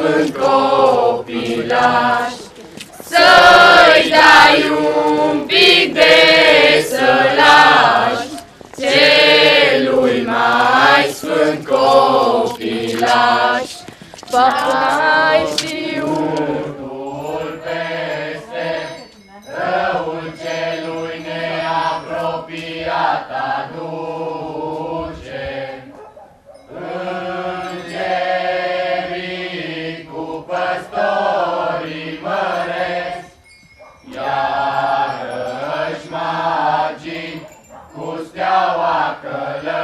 sfânt copilaș, să-i dai un pic de sălaș, celui mai sfânt copilaș. Pai și unul peste răul celui neapropiat aduce. Îngerii cu păstorii măresc, iarăși magii cu steaua călătoresc.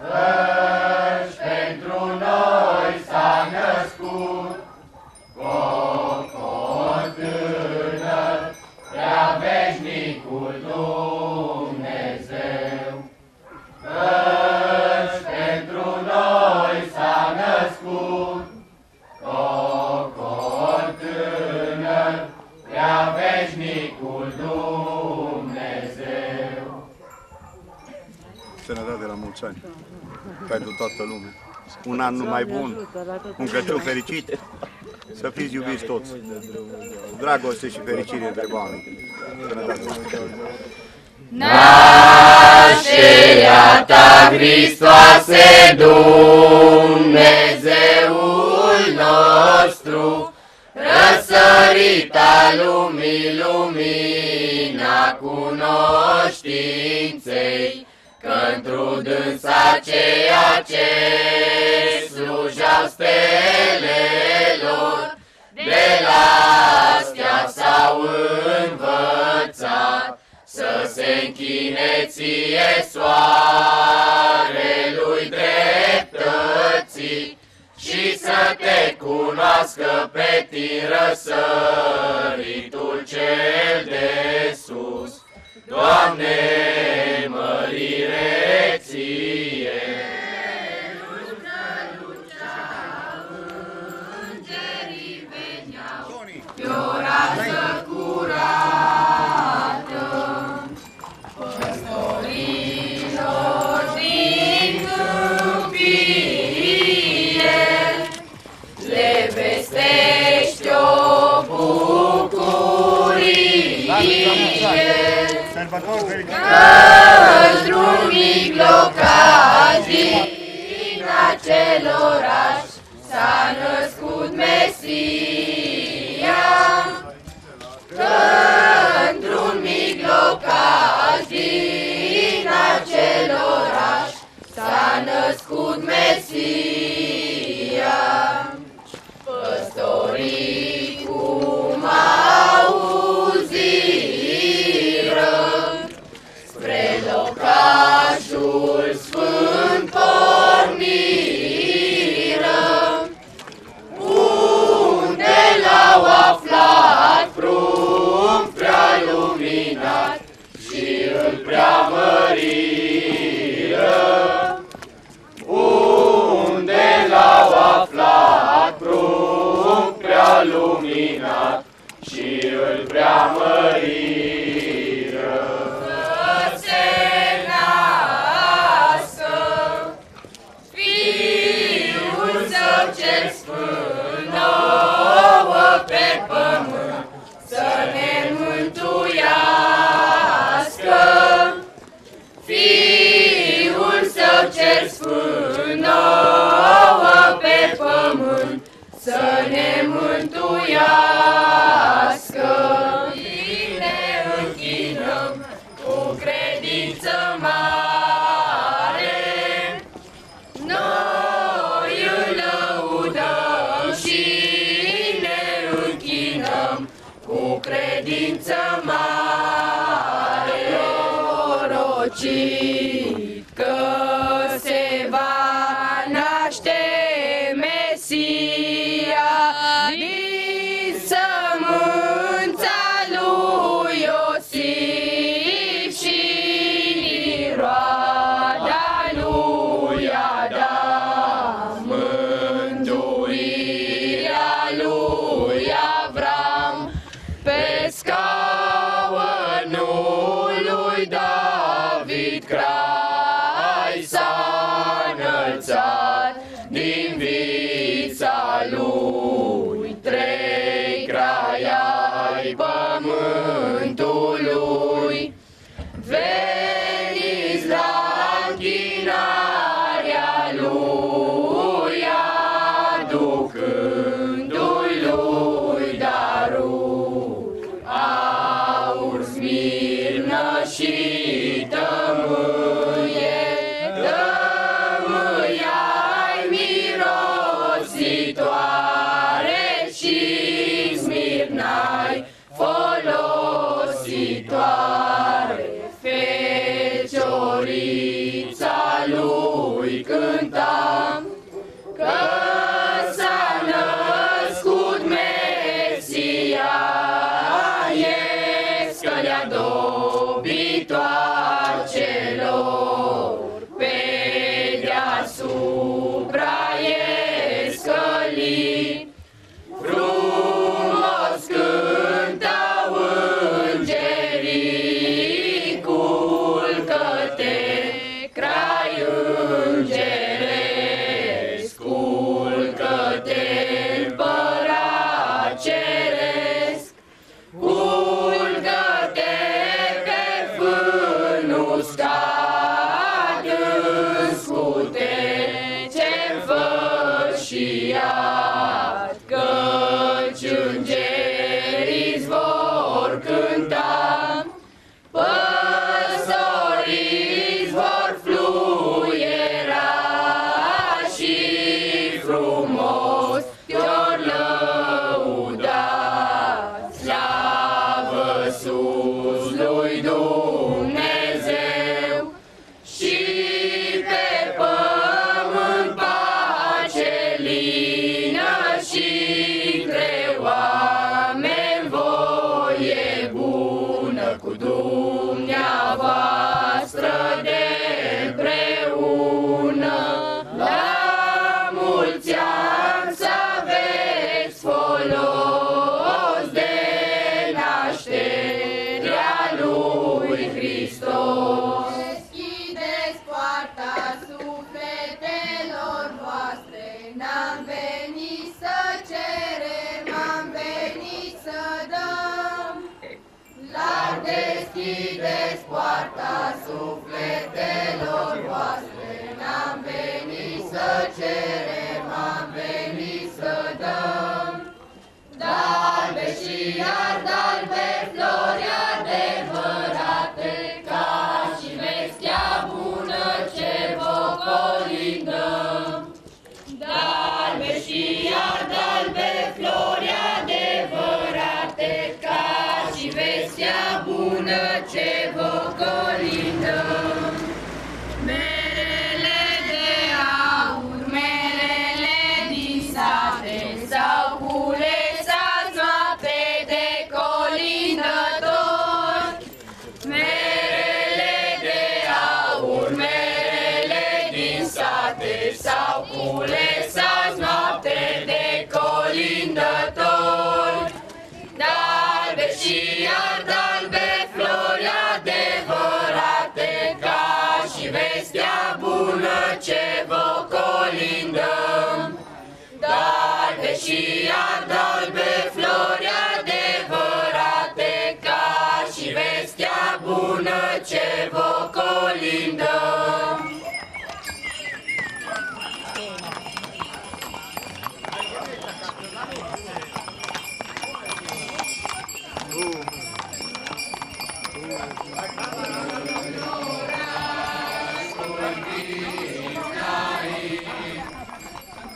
Căci pentru noi s-a născut Cocon tânăr, prea veșnicul Dumnezeu. Căci pentru noi s-a născut Cocon tânăr, prea veșnicul Dumnezeu. Sănătate la mulți ani pentru toată lumea. Un an numai bun, un Crăciun fericit, să fiți iubiți toți. Dragoste și fericire între oameni. Sănătate. Nașterea ta, Hristoase, Dumnezeul nostru, răsărita lumii, lumina cunoștinței, că-ntr-o dânsa ceea ce slujau stelelor, de la-stea s-au învățat să se închine ție soarelui dreptății și să te cunoască pe tine răsăritul cel de sus. Doamne, mărire ție! Îngerii veneau pe o rază curată, păstorilor din câmpie, le vestește o bucurie. Într-un mic locaș din acel oraș s-a născut Mesia. Într-un mic locaș din acel oraș s-a născut Mesia. Păstorii cum auziră spre locașul sfânt porniră, unde l-au aflat prunc prea luminat și îl preamăriră. Unde l-au aflat prunc prea luminat și îl preamăriră. Să se nască Fiul Său cel Sfânt nouă pe pământ, să ne mântuiască. Fiul Său cel Sfânt nouă pe pământ, să ne mântuiască. Ne închinăm cu credință mare, noi îl lăudăm și ne închinăm cu credință mare. Prorocit că se va naște Mesia din sămânța lui Iosif și din roada lui Adam, mântuirea lui Avram pe scaun lui, trei crai ai pământului. Veniți la închinarea lui, aducându-i lui daruri, aur, smirnă și tămâie, tămâia-i mirositoare și smirna-i folositoare. Feciorița lui cântam, că s-a născut Mesia, că le-a dobitoacelor, pe deasupra escălii. Frumos cântau îngerii, culcă-te, crai îngeresc, culcă-te, împărat ceresc, culcă-te pe fânul uscat, înscute ce-mi fășiat, căci îngerii-ți vor cânta, păstorii-ți vor fluiera și frumos te-or lăuda. Slavă sus lui Dumnezeu și pe pământ pace lină și între oameni voie bună, cu dumneavoastră de împreună. La mulți ani să aveți folos de nașterea lui Hristos. Deschideți poarta sufletelor voastre, n-am venit să cerem, am venit să dăm. Larg deschideți poarta sufletelor voastre, n-am venit să cerem, am venit să dăm. Dalbe și ardalbe, flori adevărate, ca și vestea bună ce vă colindăm. Dalbe și ardalbe, flori adevărate, ca și vestea bună ce vă colindăm. Merele de aur, merele din sate, s-au culesat noapte de colindători. Merele de aur, merele din sate, s-au culesat noapte de colindători. Dalbe și ardalbe, flori adevărate, ca și vestea bună ce vă colindăm. Dalbe și ardalbe, flori adevărate, ca și vestea bună ce vă colindăm.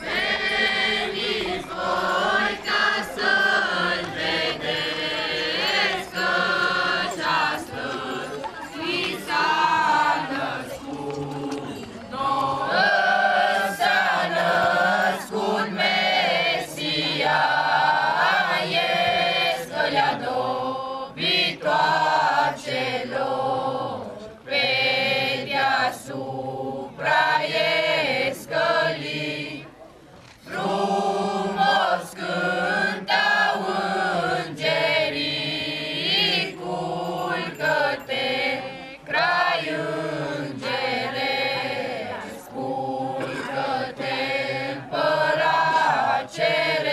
Veniți voi ca să-L vedeți, căci astăzi vi s-a născut. S-a născut Mesia, că le-a dobitoacelor, pe deasupra escălii. Frumos cântau îngerii, culcă-te, crai îngeresc, culcă-te, împărat ceresc.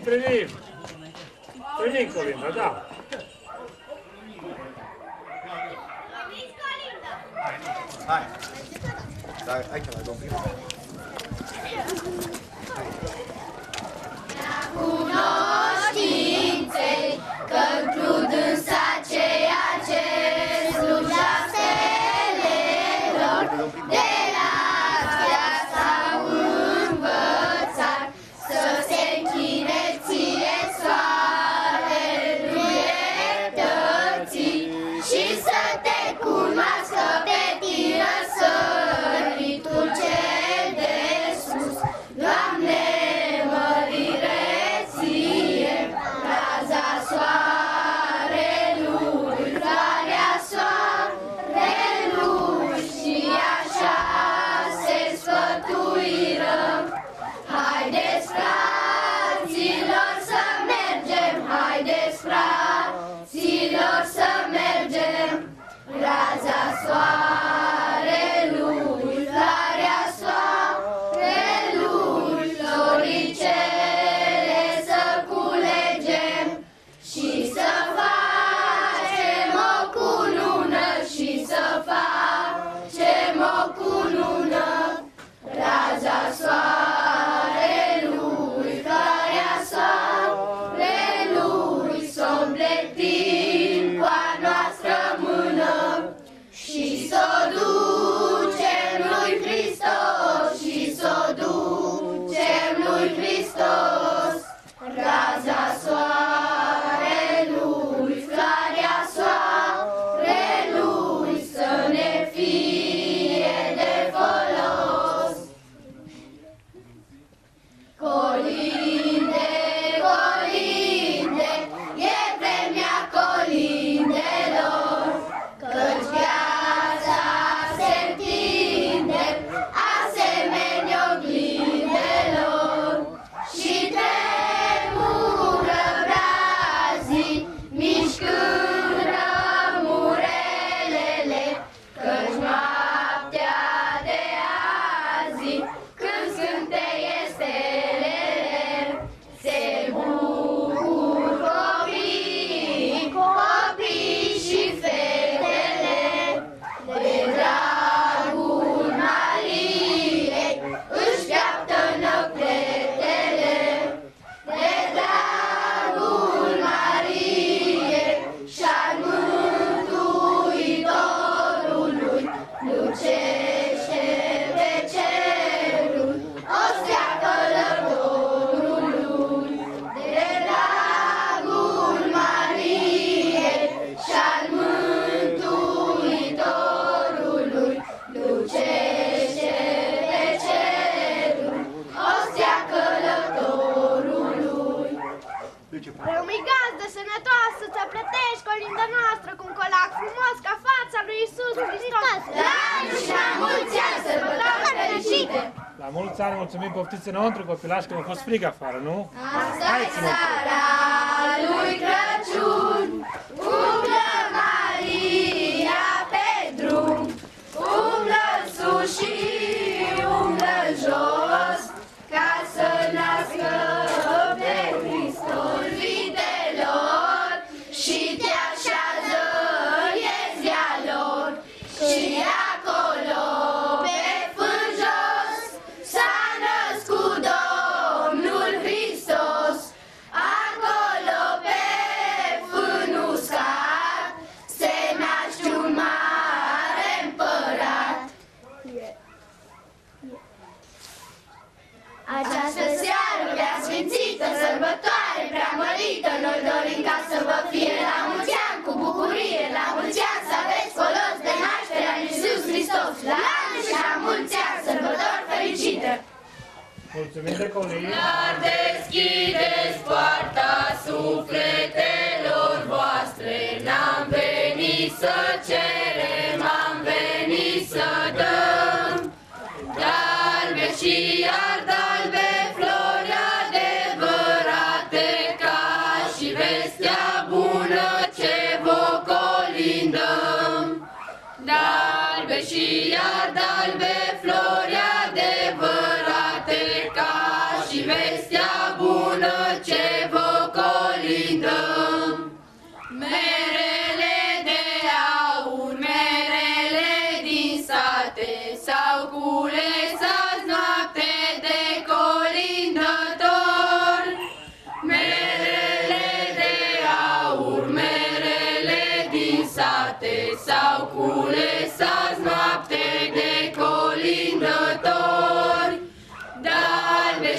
Primim, Colinda, da. Hai! Stai aici la domnul. Cunoștinței, că includ însă ceea ce sluja stelelor, de la viața învățat, să se închine ție soarelui dreptății și să te cunoască pe tine săritul cel de sus. Doamne, mărire ție, raza soarelui, floarea soarelui, și așa se sfătuirăm. Haideți, fraților, să mergem, haideți, fraților, să mergem. Raza soarelui, floarea soarelui, floricele să culegem și să facem o cunună, și să facem o cunună. Raza soarelui, floarea soarelui, s-o împletim cu a noastră mână și s-o ducem lui Hristos, și s-o ducem lui Hristos. Raza soarelui, floarea soarelui, să ne fie de folos. Colinde, colinde, e vremea colindelor, căci viața se întinde asemenea oglindelor și tremură brazii, mișcând rămurelele, căci noaptea de azi, când scânteie stelele, se bucur copii, copii și fetele, de dragul Mariei își așteaptă năpletele, de dragul Mariei și-al Mântuitorului, lucește pe cerul ostea călătorului, de dragul Mariei și-al Mântuitorului, lucește pe cerul ostea călătorului. Rămâi gazdă sănătoasă, ți-o plătești colinda noastră cu un colac frumos ca fața lui Iisus Hristos. La anul și la mulți ani, sărbători fericite! La mulți ani, mulțumim, poftiți înăuntru, copilași, că a fost frig afară, nu? Asta-i seara lui Crăciun, umblă Maria pe drum, umblă sus și umblă jos, ca să nască pe Hristos vitelor și te așează iezia lor. Și acolo pe fân jos s-a născut Domnul Hristos. Acolo pe fân uscat se naște un mare împărat. Această seară prea sfințită, sărbătoare prea mărită, noi dorim ca să vă fie la mulți ani cu bucurie, la mulți ani să aveți folos de nașterea lui Iisus Hristos. La anul și la mulți ani, sărbători fericite! Mulțumim de colii. Dar deschideți poarta sufletelor voastre, n-am venit să cerem, am venit să dăm. Dalbe și ardalbe, flori adevărate, ca și vestea bună ce vă colindăm. Dalbe și ardalbe, flori adevărate, ca și vestea bună ce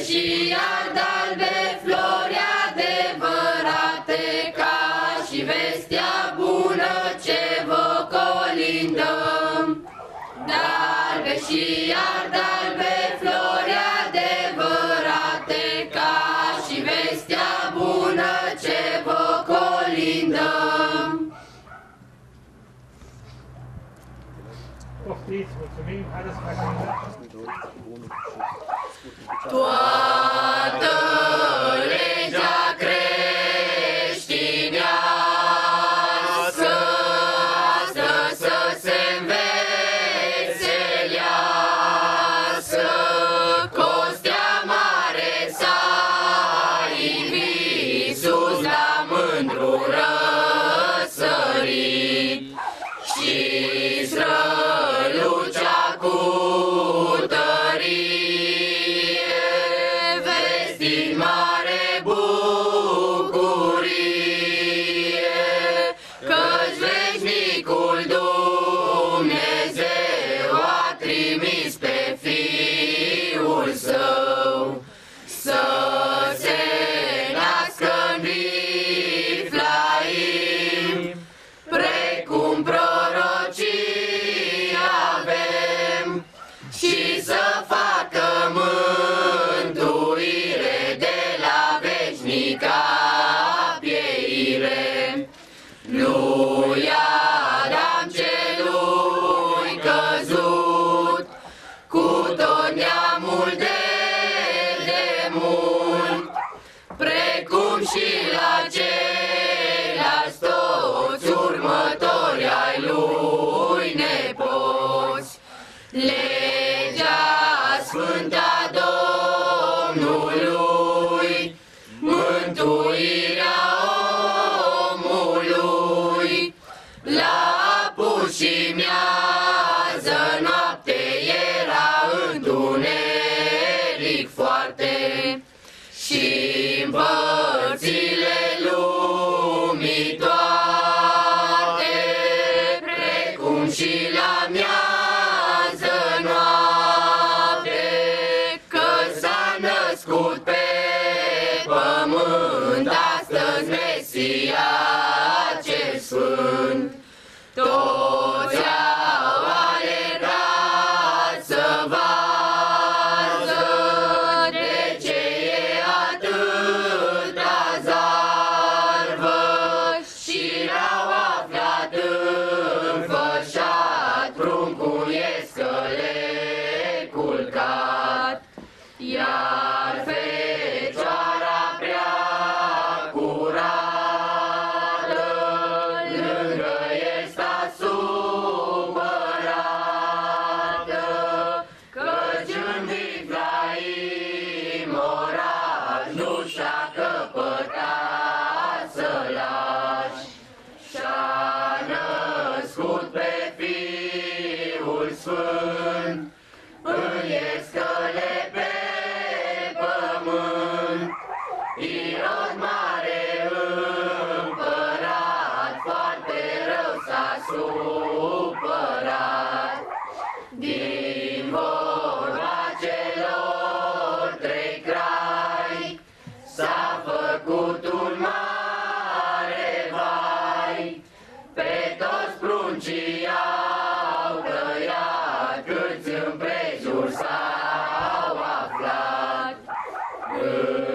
și iarde-albe, flori adevărate, ca și vestea bună ce vă colindăm. De-albe și iarde-albe, flori adevărate, ca și vestea bună ce vă colindăm. Poftiți, mulțumim, haideți să facem un Toată legea creștinească să se învețelească, Costea mare s-a ivit, Iisus la mândru răsărit și strălucea cu tărie, vestind mare bucurie, căci veșnicul Dumnezeu a trimis pe Fiul Său să se nască în Viflaim, precum prorocii avem, și să facă mântuire de la veșnica pieire. Lui Adam celui căzut, cu tot neamul de demult, precum și la ceilalți toți următori ai lui nepoți. Legea sfântă a Domnului, mântuirea omului, la apus și miază noapte era întuneric foarte, și împărțile lumii toate, precum și la miază noapte, că s-a născut pe pământ astăzi Mesia cel Sfânt. Toți au alergat să vadă de ce e atâta zarvă, și l-au aflat înfășat, pruncuiesc că le culcat. Iar Fecioara prea curată lângă el sta supărată, căci în Viflaim oraș nu și-a căpătat să lași. Și-a născut pe Fiul Sfânt, în el scăle pe pământ. Irod mare împărat, foarte rău s-a supărat. Din vorba celor trei crai s-a făcut un mare vai. Pe toți pruncii au tăiat, câți împrejur s-au aflat.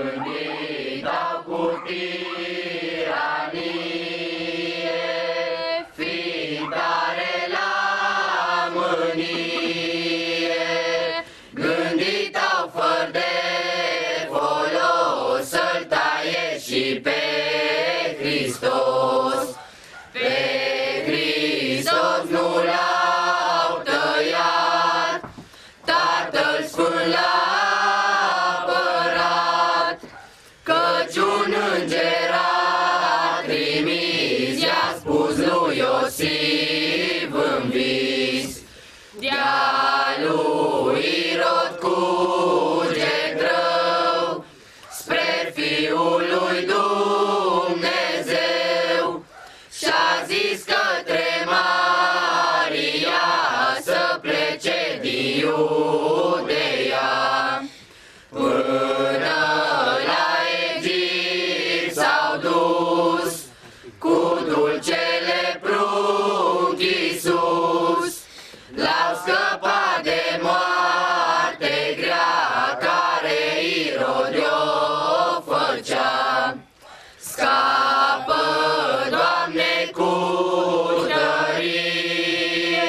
Gândit-au cu tiranie, fiind tare la mânie. Gândit-au fără de folos să-l taie și pe Hristos. Pe Hristos nu l-au tăiat, Tatăl Sfânt l-a apărat, căci un înger a trimis, i-a spus lui Iosif în vis. De-a lui Irod cuget rău spre Fiul lui Dumnezeu, de-o făcea. Scapă, Doamne, cu tărie,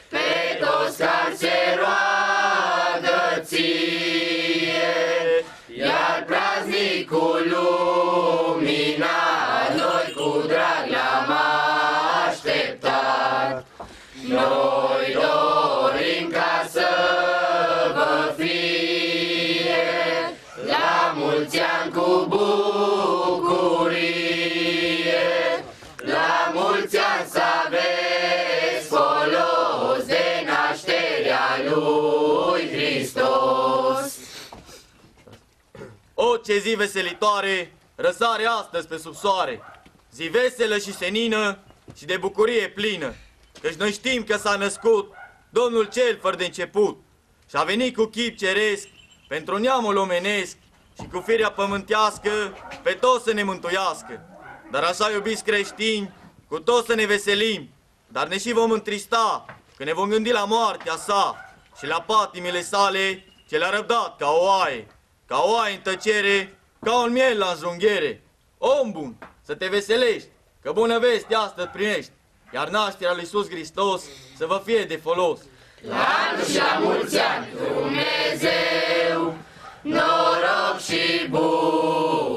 pe toți care se roagă ție, iar praznicul lumina noi cu drag l-am așteptat. Noi dorim ca să vă fie la mulți ani cu bucurie, la mulți ani să aveți folos de nașterea lui Hristos. O, ce zi veselitoare răsare astăzi pe sub soare, zi veselă și senină și de bucurie plină, căci noi știm că s-a născut Domnul cel fără de început și a venit cu chip ceresc pentru neamul omenesc și cu firea pământească pe toți să ne mântuiască. Dar așa, iubiți creștini, cu toți să ne veselim, dar ne și vom întrista când ne vom gândi la moartea sa și la patimile sale ce le-a răbdat ca o oaie în tăcere, ca un miel la înjunghiere. Om bun, să te veselești, că bună veste astăzi primești, iar nașterea lui Iisus Hristos să vă fie de folos. La anul și la mulți ani, Dumnezeu, noroc și bucurie,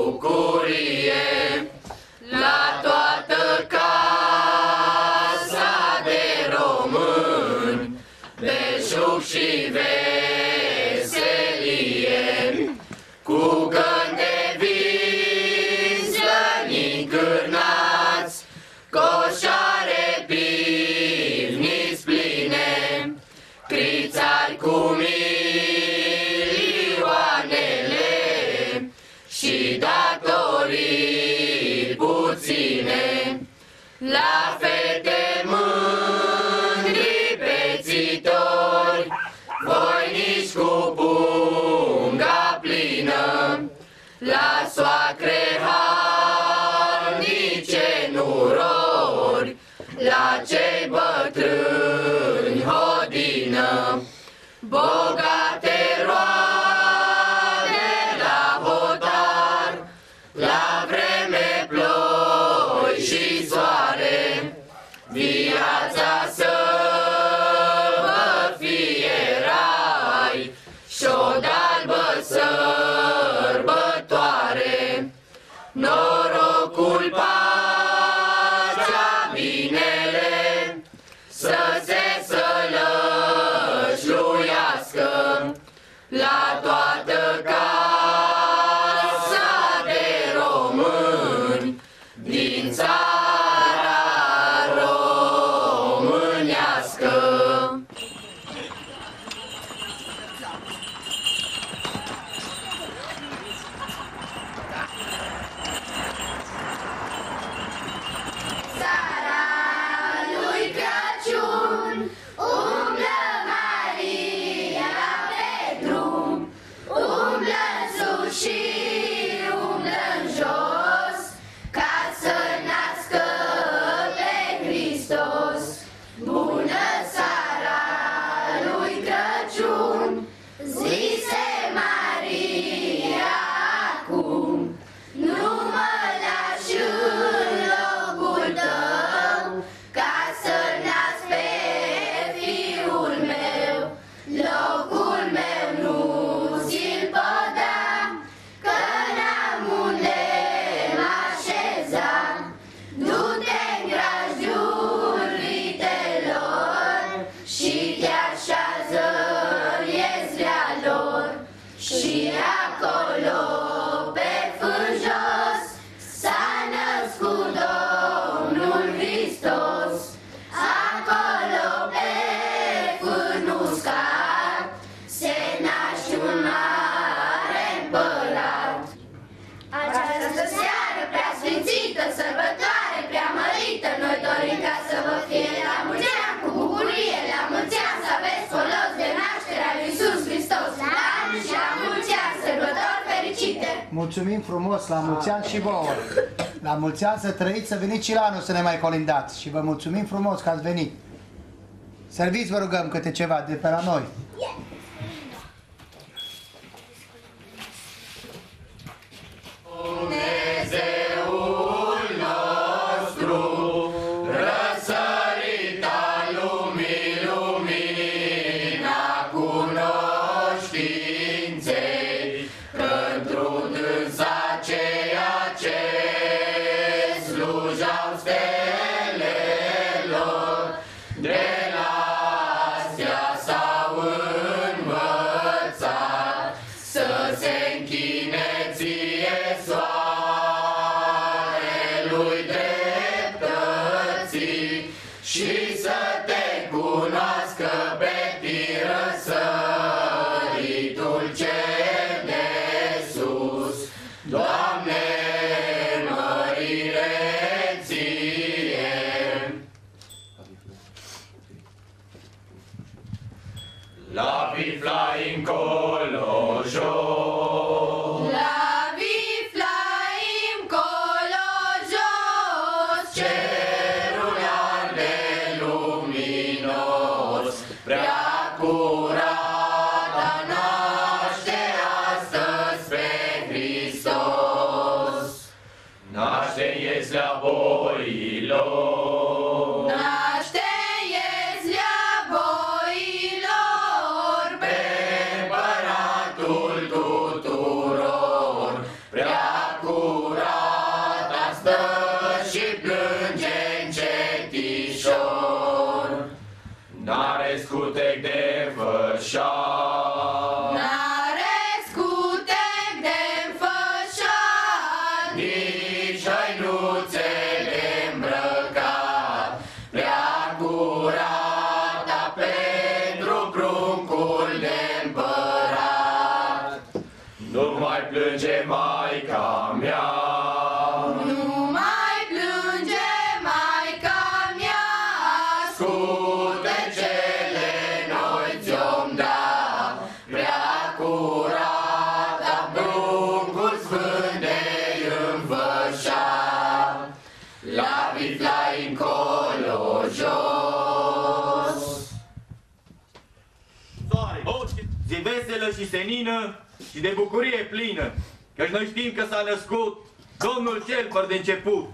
la toată casa de români, belșug și veselie, cu gând de vin slăni încârnați, coșare pivniți pline, crițari cu milioanele și datorii puține, la fete mândri pețitori, voinici cu punga plină, la soacre harnice nurori, la cei bătrâni hodină, bogate roade la hotar, la vreme ploi și soare, viața să vă fie rai și-o de-albă sărbătoare. Norocul, pacea, binele să se sălășluiască la toată casa de români din țara românească. Țara lui Crăciun, umblă Maria pe drum, umblă în sus și umblă în jos, ca să nască pe Hristos. Bună seara lui Crăciun, zise Maria acum, nu mă lași în locul tău, ca să nasc pe fiul meu. Locul meu nu ți-l pot da, că n-am unde mă așeza. Du-te-n grajdul vitelor și te așează iezrea lor. Și acolo pe fân jos s-a născut Domnul Hristos. Acolo pe fân uscat se naște un mare împărat. Această seară prea sfințită, sărbătoare prea mărită, noi dorim ca să vă fie la mulți ani cu bucurie, la mulți ani să aveți folos de nașterea lui Iisus Hristos. La anul și la mulți ani, sărbători fericite! Mulțumim frumos, la mulți ani și vouă. La mulți ani să trăiți, să veniți și la anul să ne mai colindați. Și vă mulțumim frumos că ați venit. Serviți, vă rugăm, câte ceva de pe la noi. închine ție, soarelui dreptății, și să te cunoască pe tine răsăritul cel de sus. Doamne, mărire ție! La bifla încolo jos, La bifla încolo jos, cerul arde luminos, prea curata naște astăzi pe Hristos. Naște Ieslea boilor, naște Ieslea boilor, pe Împăratul tuturor, prea curata stă și plânge încetișor. N-are scutec de fășar, n-are scutec de fășar, nici hăinuțe de îmbrăcat, prea curata pentru pruncul de împărat. Nu mai plânge Maica mea, nu mai plânge Maica mea, scutecele noi ți-om da, prea curata pruncul sfânt de-i înfășat. La bifla încolo jos, Soare, zi veselă și senină și de bucurie plină, căci noi știm că s-a născut Domnul cel fără de început,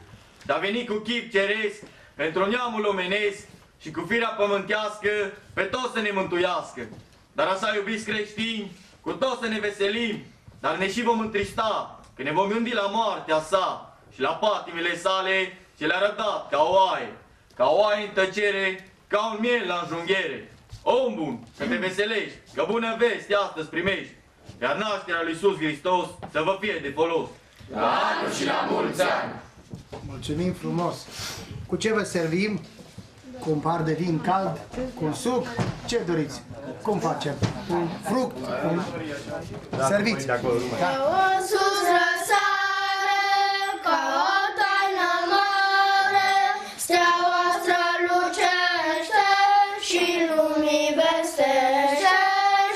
și a venit cu chip ceresc pentru neamul omenesc și cu firea pământească pe toți să ne mântuiască. Dar așa, iubiți creștini, cu toți să ne veselim, dar ne și vom întrista, că ne vom gândi la moartea sa și la patimile sale ce le-a răbdat ca o oaie în tăcere, ca un miel la înjunghiere. Om bun, să te veselești, că bună veste astăzi primești, iar nașterea lui Iisus Hristos să vă fie de folos. la anul și la mulți ani. Mulțumim frumos! Cu ce vă servim? Cu un par de vin cald? Cu un suc? Ce doriți? Cum facem? Cu fruct? Cu... Serviți! Da. sus răsare, ca o taină mare, steaua strălucește și lumii vestește,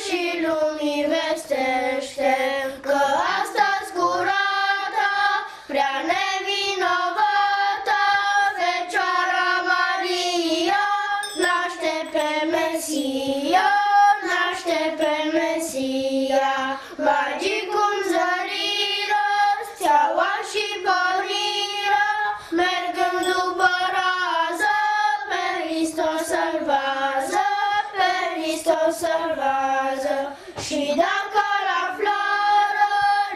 și lumii vestește, că astăzi curată, prea nevinovată, Fecioara Maria naște pe Mesia, naște pe Mesia. Magii cum zăriră, steaua și porniră, mergând după rază, pe Hristos salvează, pe Hristos salvează. Și dacă la floară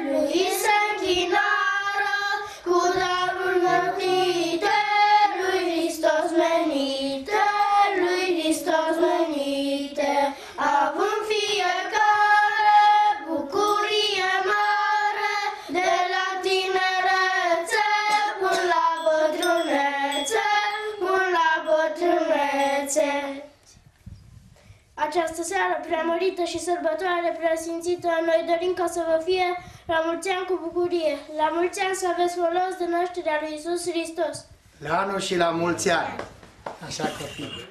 lui se închinară, cu darul mărtite, lui Hristos menite, lui Hristos menite, având fiecare bucurie mare, de la tinerețe până la bătrânețe, până la bătrânețe. Această seară preamărită și sărbătoare preasfințită, noi dorim ca să vă fie la mulți ani cu bucurie, la mulți ani să aveți folos de nașterea lui Iisus Hristos. La anul și la mulți ani! Așa copii!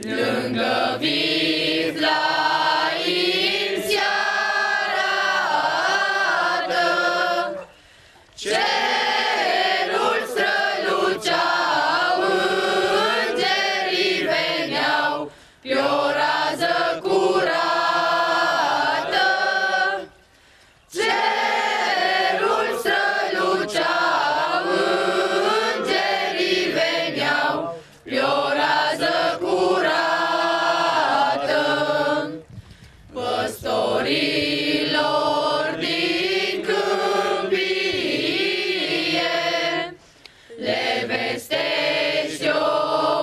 Lângă bifla se arată, cerul strălucea păstorilor din câmpie, le vestești o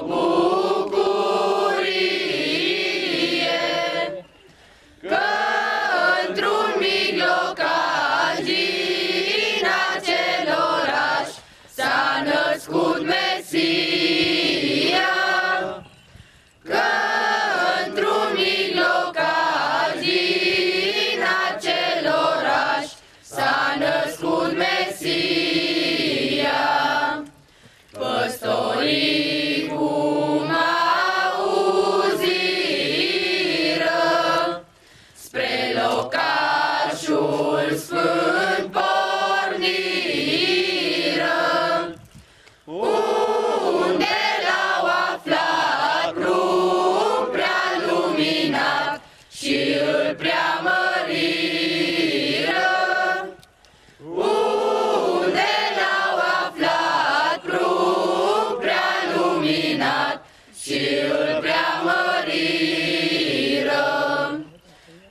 bucurie, că într-un mijlocaș din acel oraș s-a născut Mesia, că într-un mijlocaș din acel oraș s-a născut Mesia. Păstorii cum auziră, spre locașul sfânt porniră, unde l-au aflat pruncul prea luminat și îl preamăriră, unde l-au aflat pruncul prea luminat și îl preamăriră.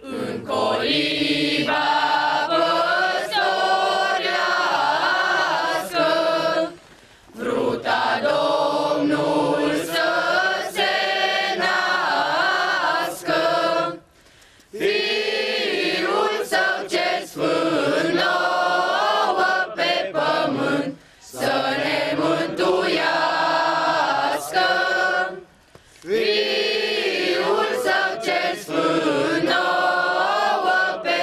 În coliba păstorească vruta Domnul să se nască, Fiul Său cel Sfânt nouă pe pământ să ne mântuiască. Fiul Său cel Sfânt nouă pe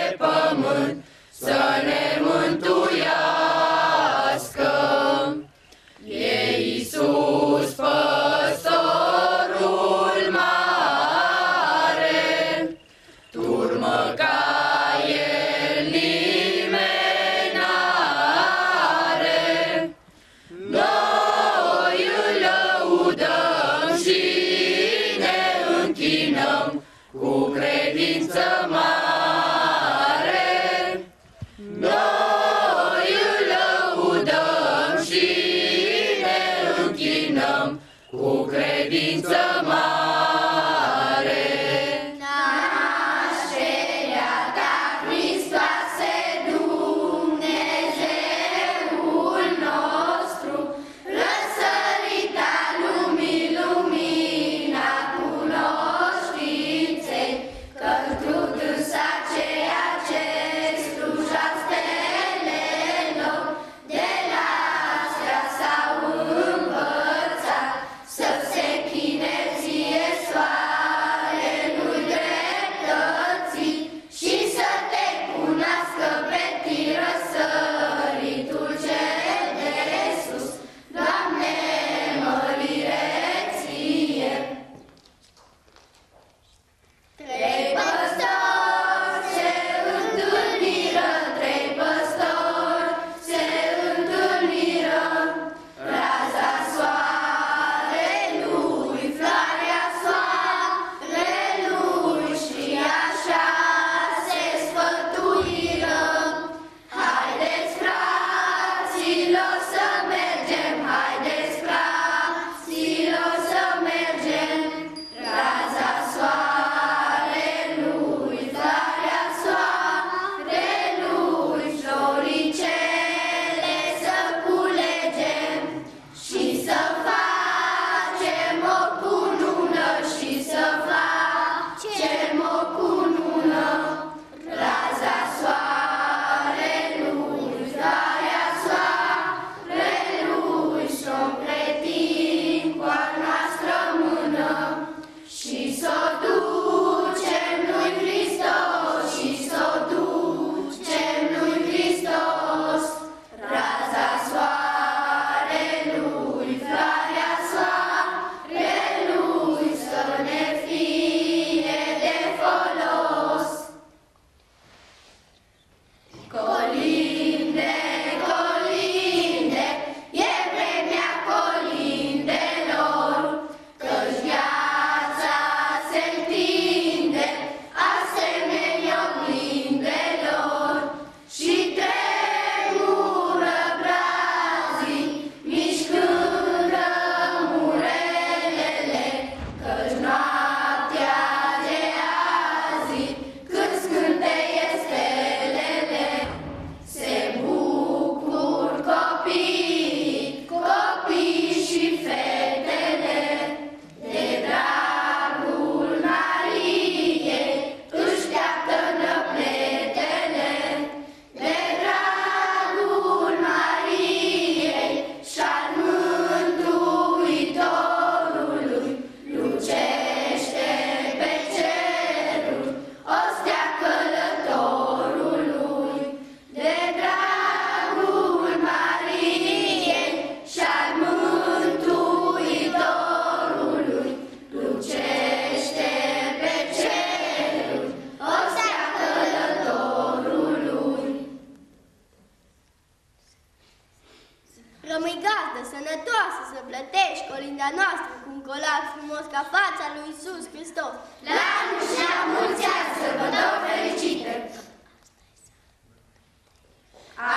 colinda noastră cu un colac frumos ca fața lui Iisus Hristos. La anul și la mulți ani, sărbători fericite!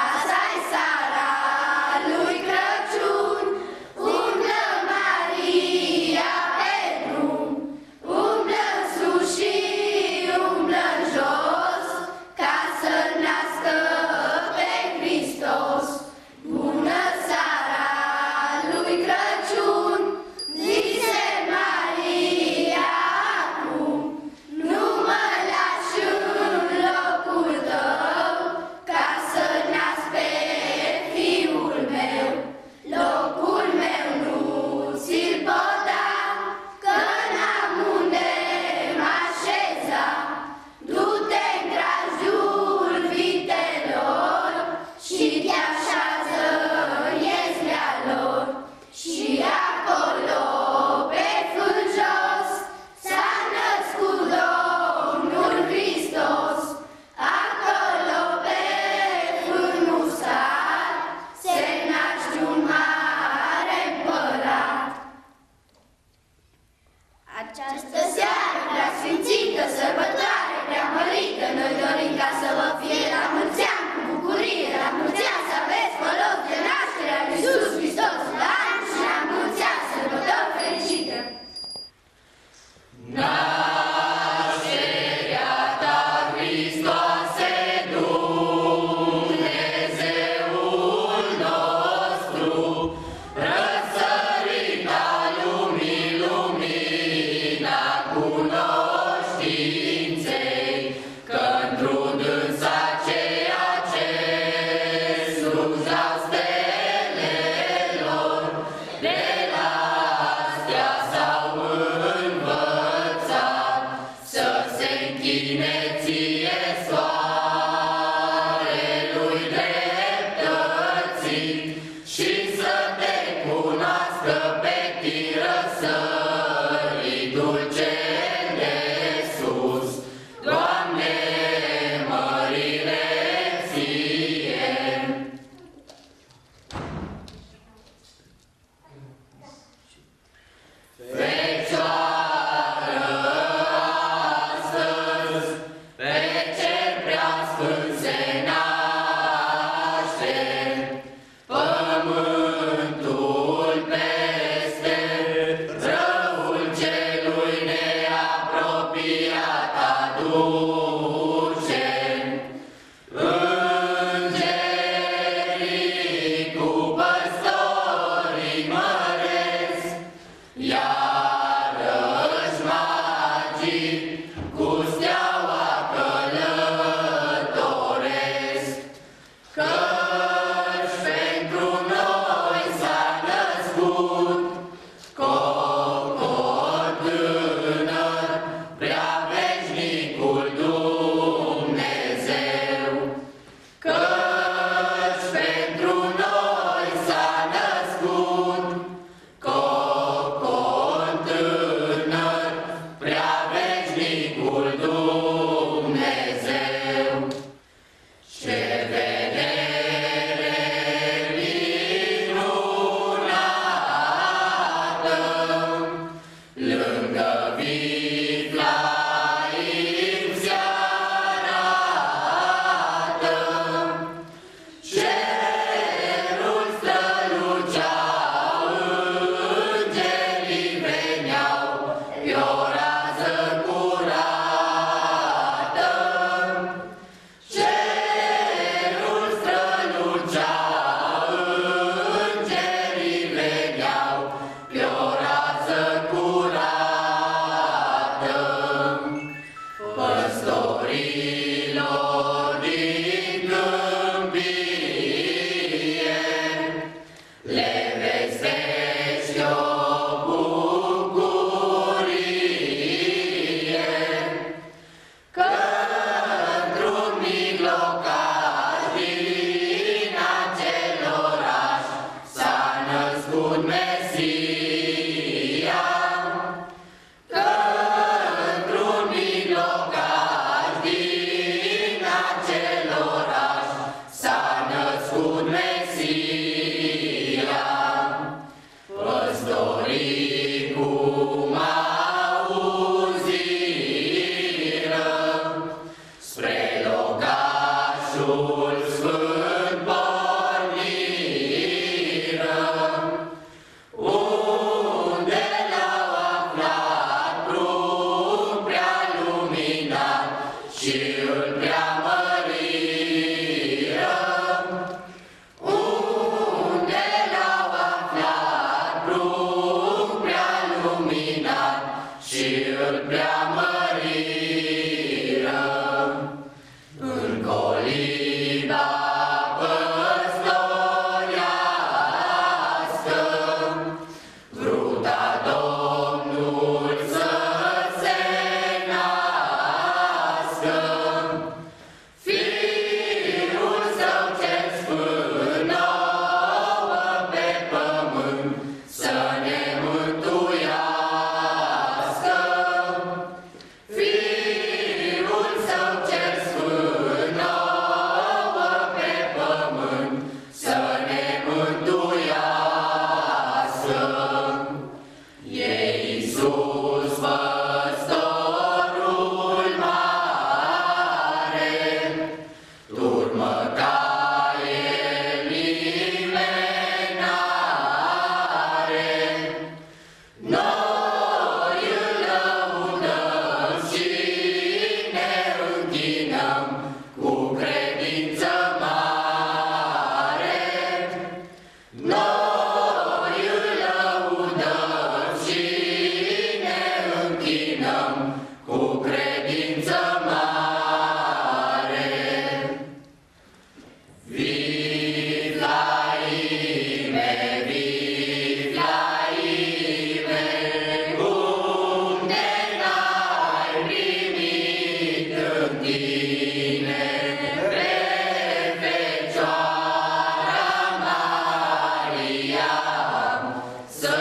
Asta-i seara lui Crăciun, umblă Maria pe drum, umblă sus și umblă jos, ca să-L nască pe Hristos. Bună seara lui Crăciun, zise Maria acum, nu mă lași în Duhul Sfânt porniră, unde l-au aflat prea luminat și îl preamăriră. Unde l-au aflat prea luminat și îl preamăriră. În coliba păstorească, vruta Domnul să se nască. Fiul Său cel Sfânt nouă pe pământ să ne mântuiască. Fiul Său cel Sfânt nouă pe pământ să ne mântuiască. E Iisus păstorul mare, turmă ca El nimeni n-are. Noi îl lăudăm și ne închinăm cu credință mare. Noi îl lăudăm și ne închinăm cu credință mare. Viv Laime, viv Laime, unde n-ai primit în tine pe Fecioara Maria, să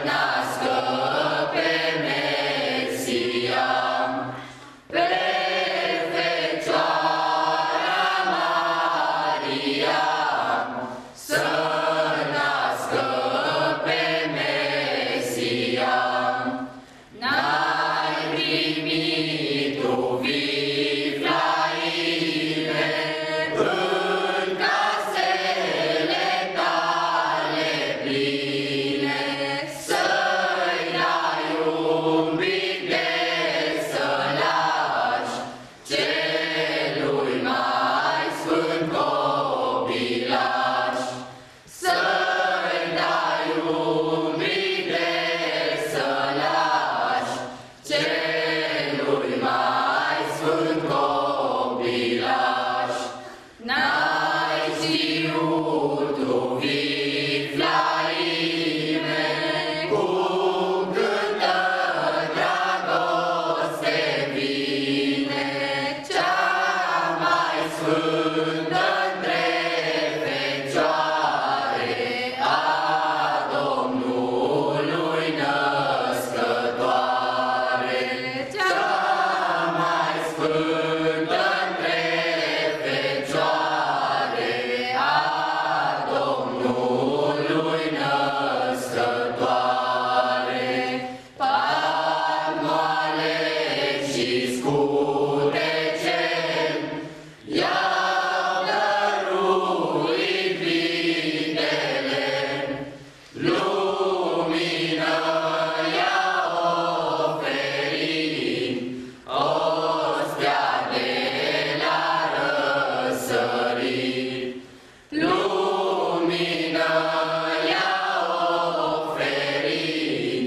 nască pe Mesia. Pe Fecioara Maria, să nască pe Mesia. N-ai primit tu, viv Laime, în casele tale pline, să-i dai un pic de sălaș celui mai sfânt copilaș. Să-i dai un pic de sălaș celui mai sfânt copilaș. N-ai știut tu, viv Laime, cum cântă dragoste vine, cea mai sfântă între fecioare, a Domnului născătoare. Cea mai sfântă între fecioare, a Domnului născătoare. Palmoale și scuteceni i-au dăruit vitele, lumină i-au oferit, ostea de la răsărit. Lumină i-au oferit,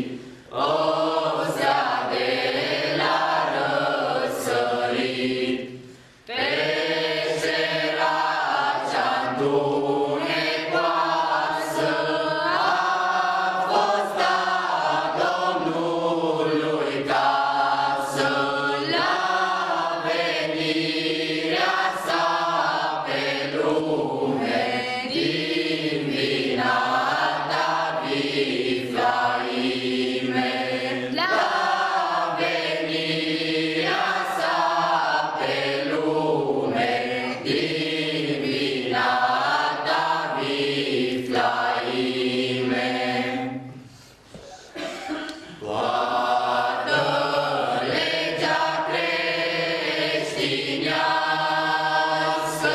ostea de la răsărit. Peștera cea-ntunecoasă a fost a Domnului casă, la venirea sa pe lume, divinata viv Laime. La venirea sa pe lume, divinata viv Laime. Toată legea creștinească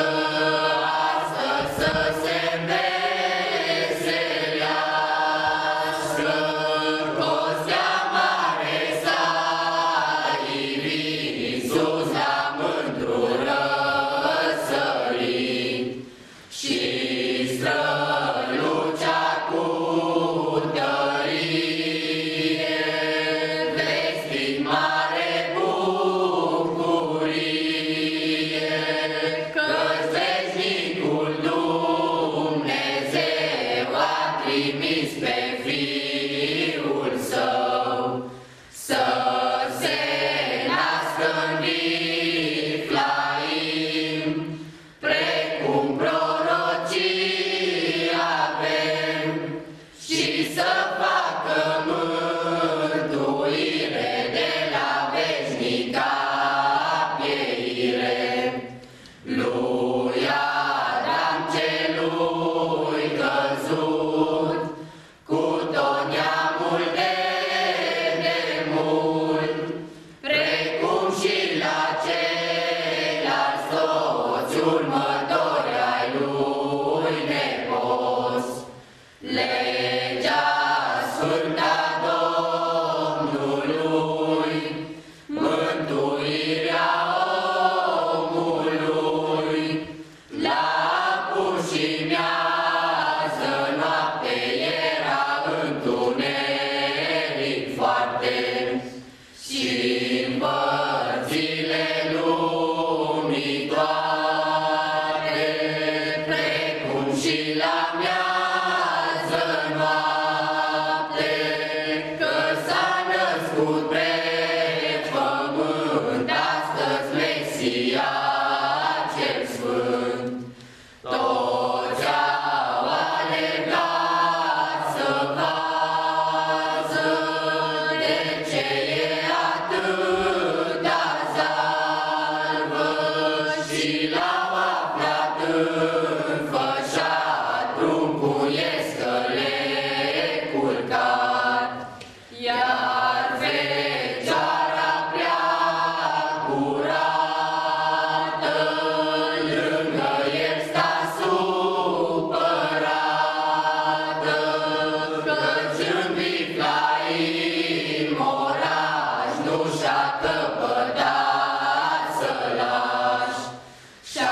următori ai lui nepos. Legea sfântă a Domnului, mântuirea omului, la apus și miază noapte era întuneric foarte, și-n părțile lumii toate, precum și la miază noapte, că s-a născut pe pământ astăzi Mesia cel Sfânt. Toți au alergat să vadă de ce e atâta zarvă și l-au aflat înfășat, pruncul e scăleculcat, iar fecioara prea curată lângă el sta supărată, căci în Viflaim oraș nu și-a căpătat să lași. Și-a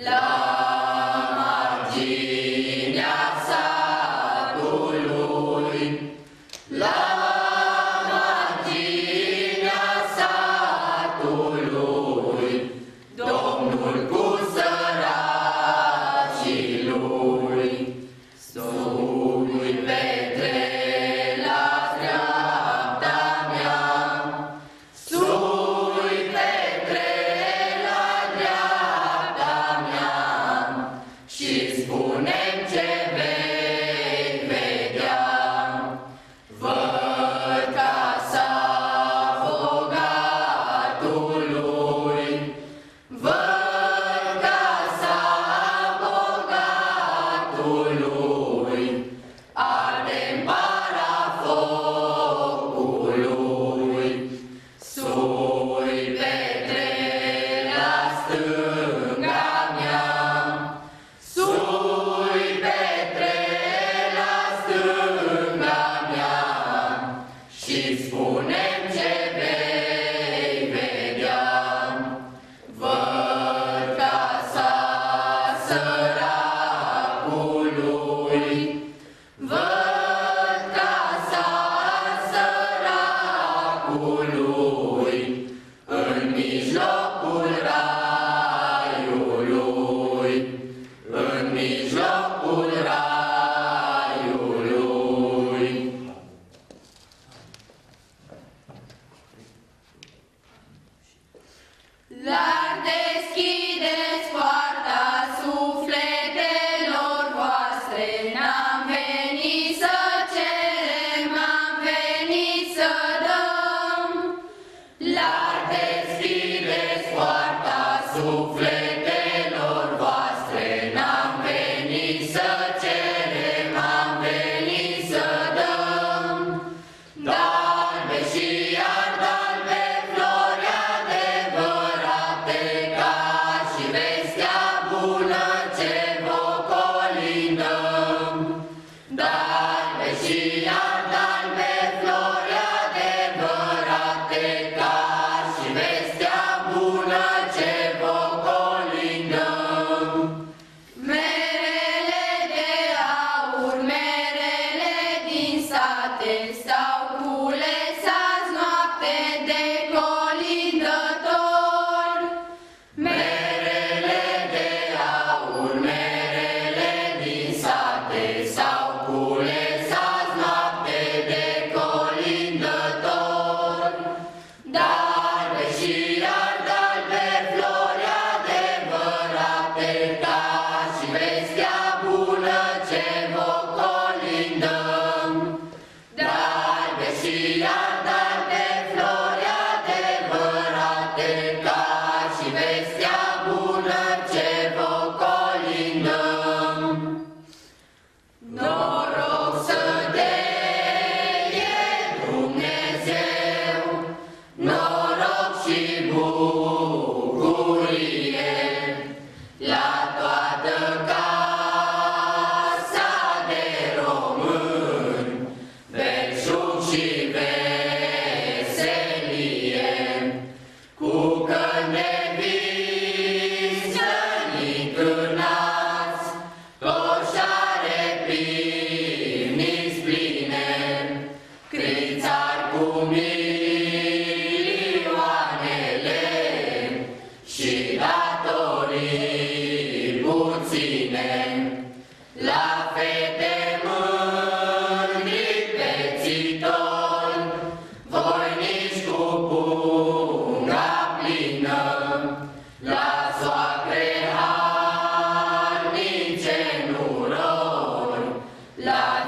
La marginea satului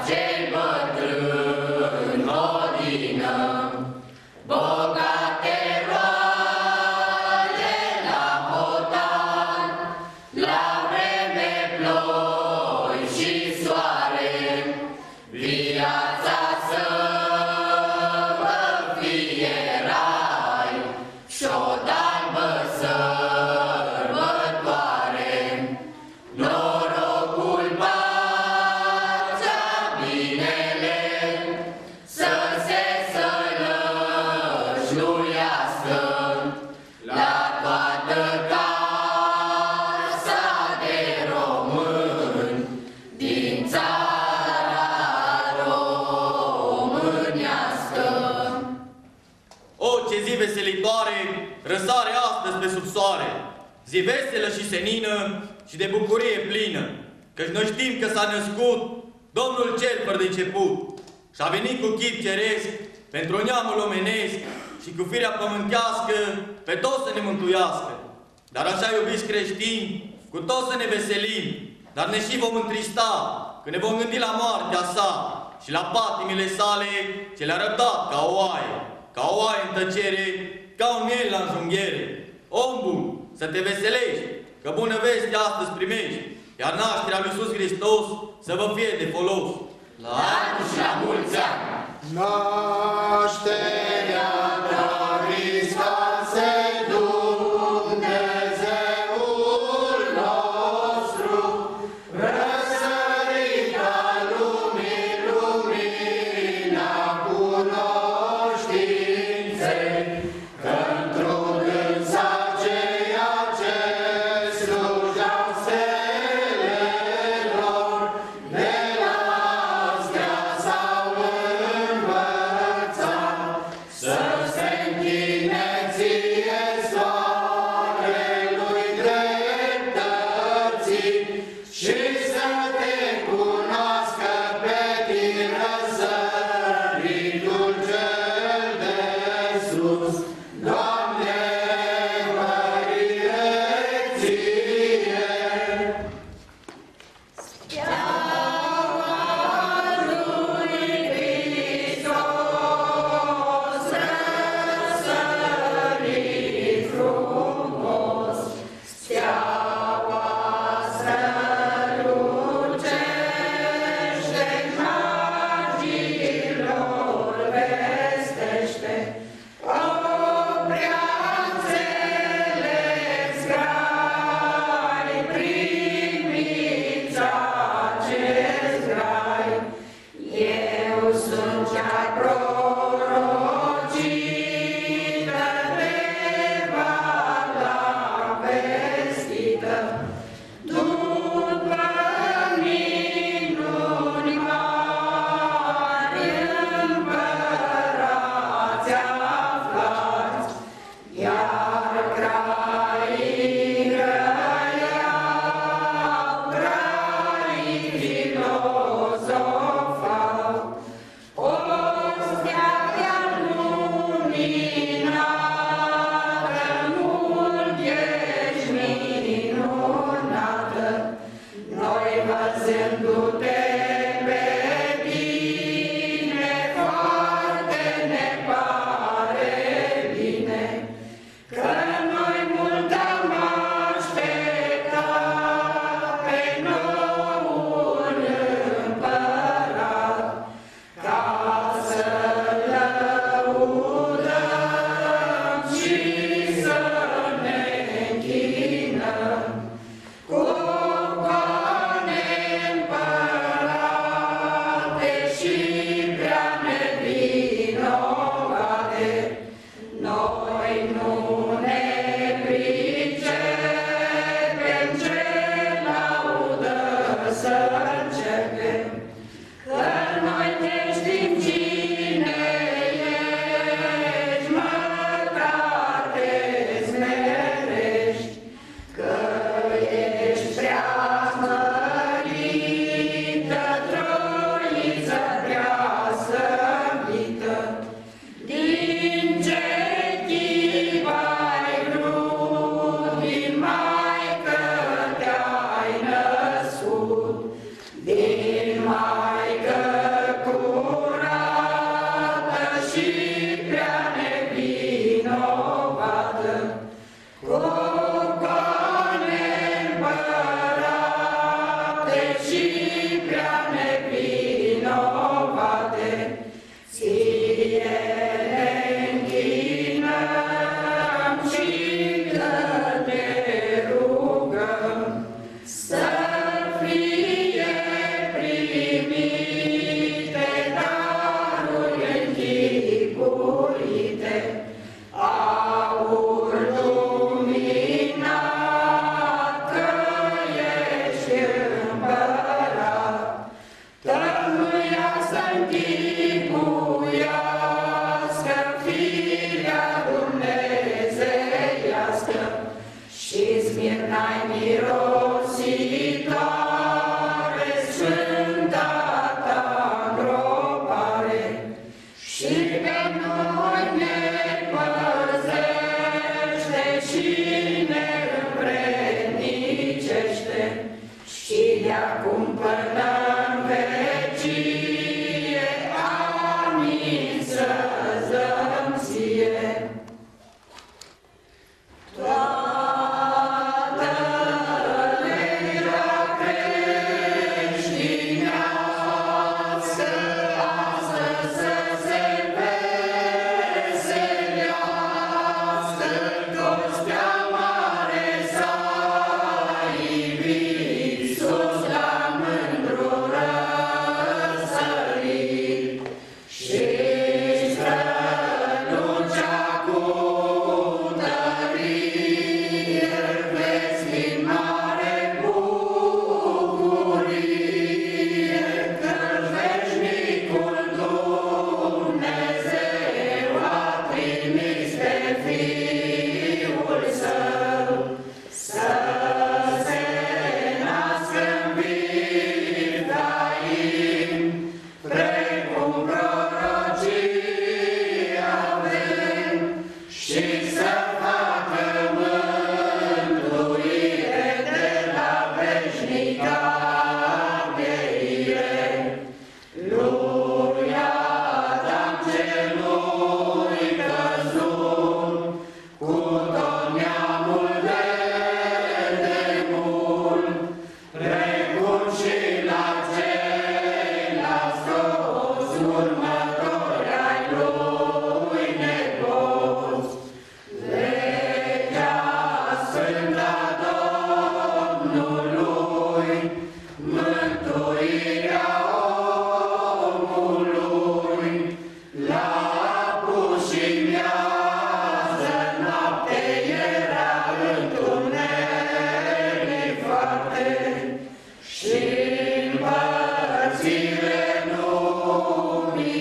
cel bătrân odină, bogate roade la hotar, la vreme ploi și soare, viața să vă fie rai și-o d'albă sărbătoare. Norocul, pacea, binele să se sălășluiască la toată casa de români din țara românească. O, ce zi veselitoare răsare astăzi pe sub soare, zi veselă și senină și de bucurie plină, căci noi știm că s-a născut Domnul cel fără de început și a venit cu chip ceresc pentru neamul omenesc și cu firea pământească pe toți să ne mântuiască. Dar așa, iubiți creștini, cu toți să ne veselim, dar ne și vom întrista când ne vom gândi la moartea sa și la patimile sale ce le-a răbdat ca o oaie în tăcere, ca un miel la înjunghiere. Om bun, să te veselești, că bună veste astăzi primești, iar nașterea lui Iisus Hristos să vă fie de folos. La anul și la mulți ani! Nașterea Hristoase, Dumnezeul nostru, răsărita lumii, lumina cunoștinței, că-ntr-o dânsa ceea ce slujeau stelelor, de la astea închipuiască firea dumnezeiască și Smirna-i mirositoare, sfânta ta îngropare, și pe noi ne păzește și ne împrednicește și de-a cumpănăm vecie. Amin, să-ți dăm ție. Toată legea creștinească astăzi să se veselească, toți pe-a mare s-a ivit, sus la mândru răsărit, și strălucea cu tărie, vezi din mare bucurie, că-și veșnicul Dumnezeu a trimis pe Fiul Său să se nască în Biftaim, precum prorocia avem, și să facă mântuire de la veșnica ardeire. Lui Adam celui căzut, cu tot neamul de demult, precum și la ceilalți toți următori ai lui nepoți. Legea sfântă a Domnului, mântuirea omului, l-a pus și miază noapte, era întuneric foarte, și împărțire lumii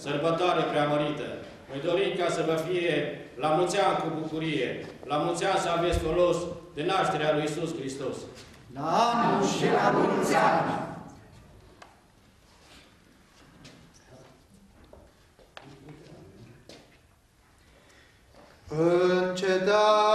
sărbătoare preamărită. Noi dorim ca să vă fie la mulți ani cu bucurie, la mulți ani să aveți folos de nașterea lui Iisus Hristos. La anul și la mulți ani! Încetați!